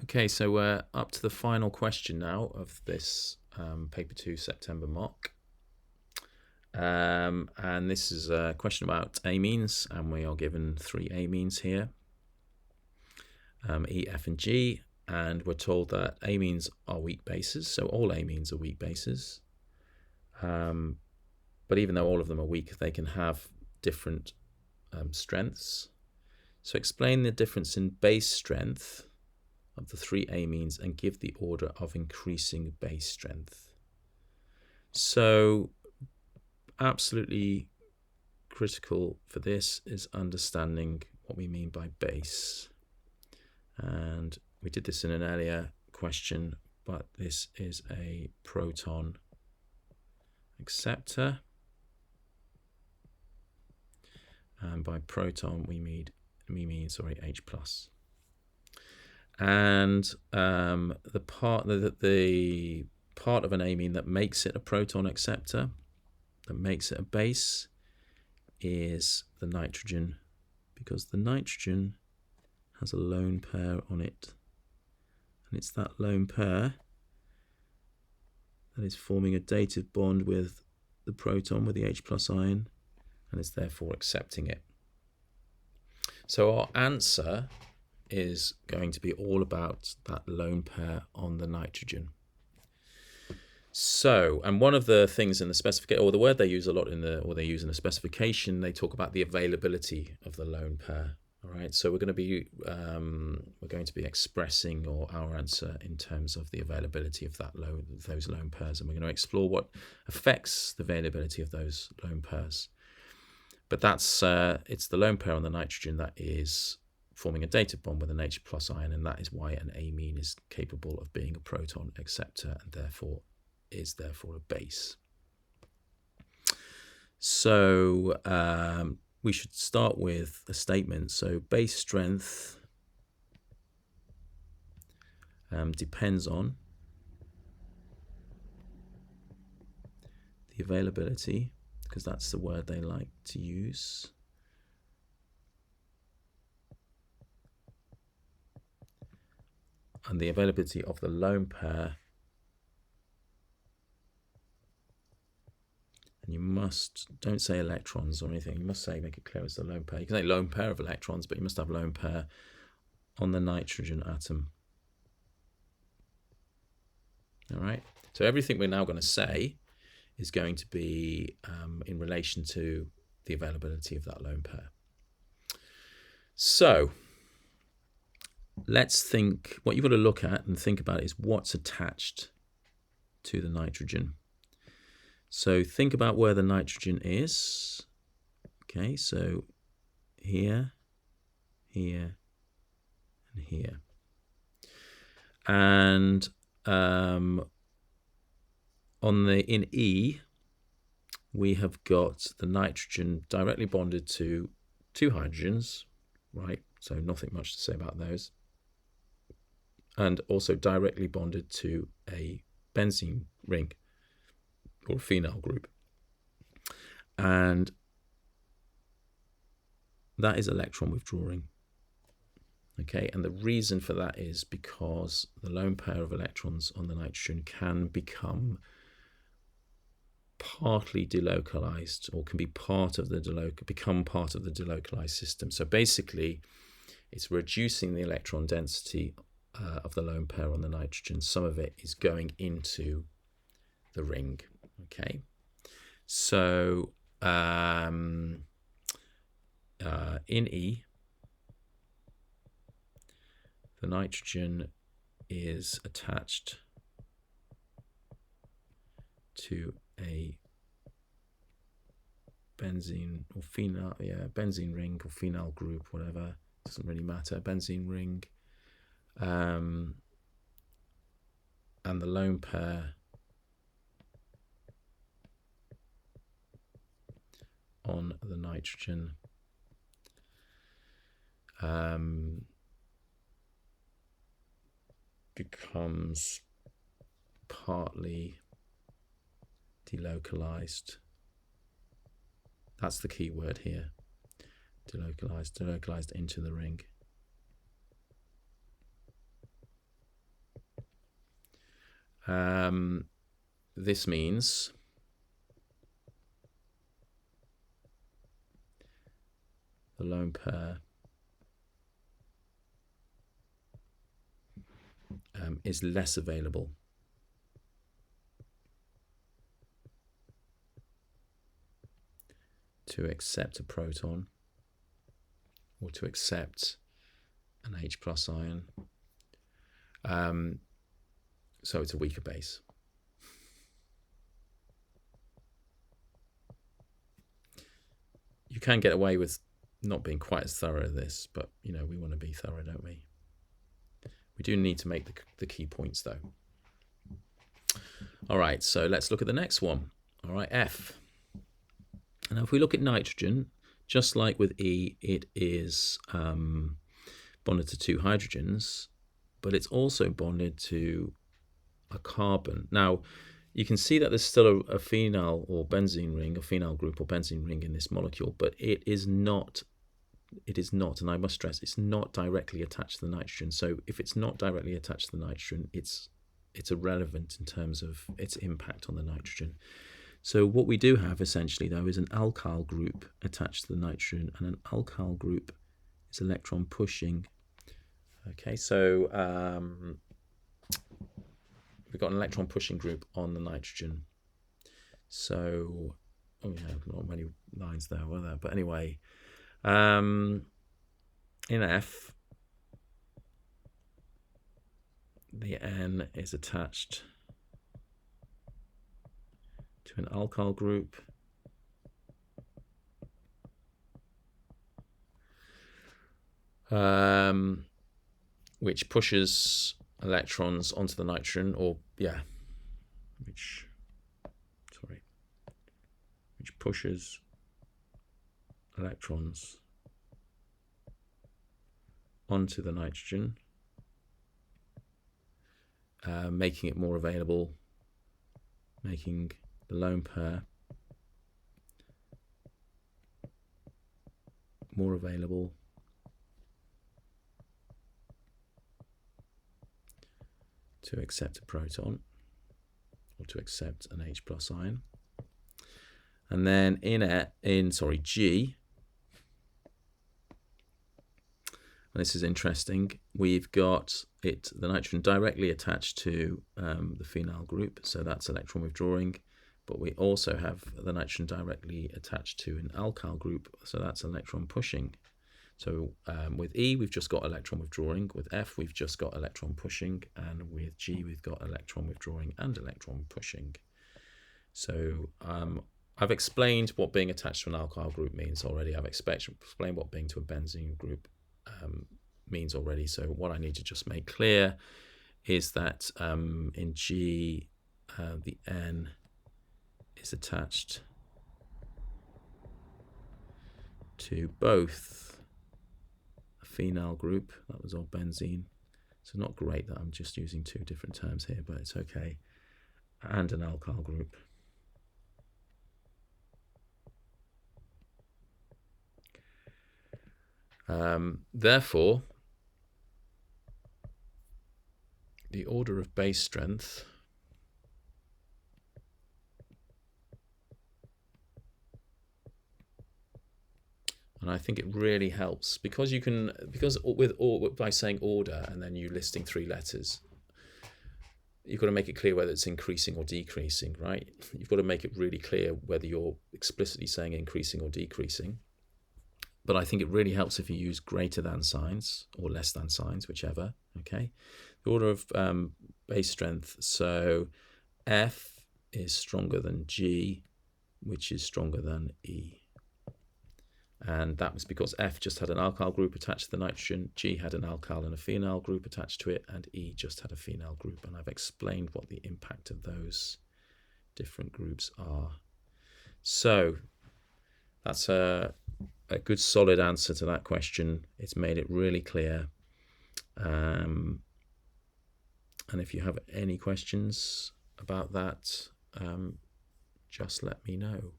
Okay, so we're up to the final question now of this paper 2 September mock. And this is a question about amines, and we are given 3 amines here, E, F, and G, and we're told that amines are weak bases, so all amines are weak bases. But even though all of them are weak, they can have different strengths. So explain the difference in base strength of the 3 amines and give the order of increasing base strength. So absolutely critical for this is understanding what we mean by base. And we did this in an earlier question, but this is a proton acceptor. And by proton we mean H plus. And the part of an amine that makes it a proton acceptor, that makes it a base, is the nitrogen, because the nitrogen has a lone pair on it, and it's that lone pair that is forming a dative bond with the proton, with the H plus ion, and is therefore accepting it. So our answer is going to be all about that lone pair on the nitrogen. So, and one of the things in the specification, or the word they use a lot in the, or they use in the specification, they talk about the availability of the lone pair. All right, so we're going to be expressing our answer in terms of the availability of those lone pairs, and we're going to explore what affects the availability of those lone pairs. But that's it's the lone pair on the nitrogen that is forming a dative bond with an H plus ion, and that is why an amine is capable of being a proton acceptor and therefore is a base. So we should start with a statement. So base strength depends on the availability, because that's the word they like to use, and the availability of the lone pair. And you don't say electrons or anything, you must say, make it clear it's the lone pair. You can say lone pair of electrons, but you must have lone pair on the nitrogen atom. All right, so everything we're now going to say is going to be in relation to the availability of that lone pair. So let's think, what you've got to look at and think about is what's attached to the nitrogen. So think about where the nitrogen is. Okay, so here, here, and here. And in E, we have got the nitrogen directly bonded to 2 hydrogens, right? So nothing much to say about those. And also directly bonded to a benzene ring or a phenyl group. And that is electron withdrawing. Okay, and the reason for that is because the lone pair of electrons on the nitrogen can become partly delocalized, or can be become part of the delocalized system. So basically, it's reducing the electron density of the lone pair on the nitrogen. Some of it is going into the ring. Okay, so in E, the nitrogen is attached to a benzene or phenyl, benzene ring or phenyl group, whatever, doesn't really matter, benzene ring, and the lone pair on the nitrogen becomes partly delocalized. That's the key word here. Delocalized into the ring. This means the lone pair is less available to accept a proton or to accept an H+ ion. So it's a weaker base. You can get away with not being quite as thorough as this, but you know, we want to be thorough, don't we? We do need to make the key points though. All right, so let's look at the next one. All right, F. Now if we look at nitrogen, just like with E, it is bonded to 2 hydrogens, but it's also bonded to a carbon. Now you can see that there's still a phenyl or benzene ring, a phenyl group or benzene ring in this molecule, but it is not, and I must stress, it's not directly attached to the nitrogen. So if it's not directly attached to the nitrogen, it's irrelevant in terms of its impact on the nitrogen. So what we do have essentially though is an alkyl group attached to the nitrogen, and an alkyl group is electron pushing. Okay, so we've got an electron pushing group on the nitrogen. So, oh yeah, not many lines there, were there? But anyway, in F, the N is attached to an alkyl group. Which pushes electrons onto the nitrogen, or yeah, which pushes electrons onto the nitrogen, making it more available, making the lone pair more available to accept a proton or to accept an H+ ion. And then in G, and this is interesting, we've got the nitrogen directly attached to the phenyl group, so that's electron withdrawing, but we also have the nitrogen directly attached to an alkyl group, so that's electron pushing. So with E, we've just got electron withdrawing. With F, we've just got electron pushing. And with G, we've got electron withdrawing and electron pushing. So I've explained what being attached to an alkyl group means already. I've explained what being to a benzene group means already. So what I need to just make clear is that in G, the N is attached to both phenyl group, that was all benzene, so not great that I'm just using 2 different terms here, but it's okay, and an alkyl group. Therefore, the order of base strength and I think it really helps because by saying order and then you listing 3 letters, you've got to make it clear whether it's increasing or decreasing, right? You've got to make it really clear whether you're explicitly saying increasing or decreasing. But I think it really helps if you use greater than signs or less than signs, whichever, okay? The order of base strength, so F is stronger than G, which is stronger than E. And that was because F just had an alkyl group attached to the nitrogen, G had an alkyl and a phenyl group attached to it, and E just had a phenyl group. And I've explained what the impact of those different groups are. So that's a good solid answer to that question. It's made it really clear. And if you have any questions about that, just let me know.